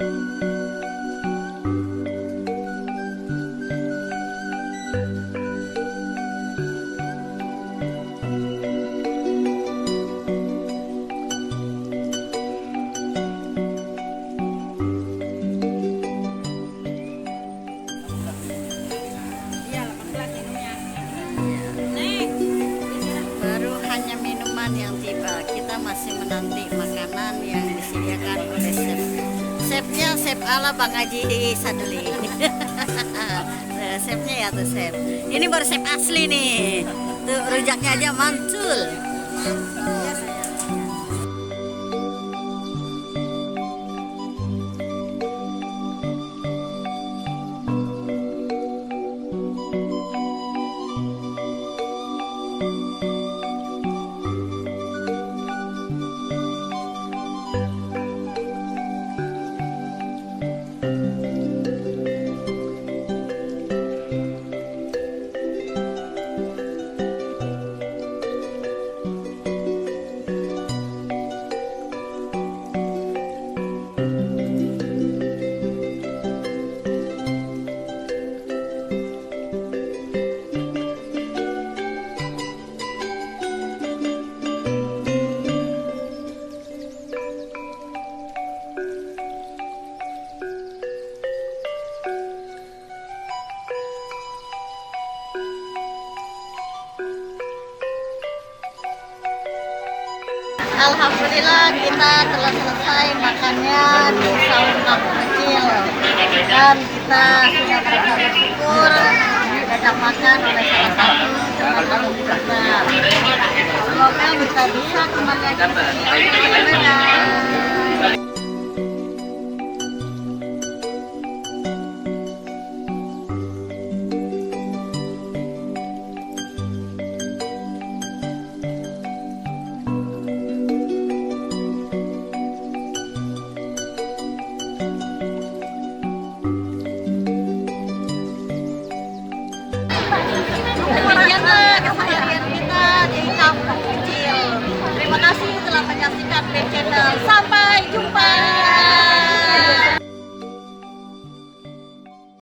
Baru hanya minuman yang tiba, kita masih menanti makanan yang disediakan oleh chef. Chefnya chef ala Bang Haji Sadli. Chefnya ya tuh chef. Ini baru chef asli nih. Tuh rujaknya aja mantul. Alhamdulillah kita telah selesai makannya di sauna kecil dan kita sudah merasa bersyukur diajak makan oleh salah satu teman-teman kita. Semoga kita bisa kembali lagi ke sini. Dadah. Demikianlah keseharian kita di kampung kecil. Terima kasih telah menyaksikan B Channel. Sampai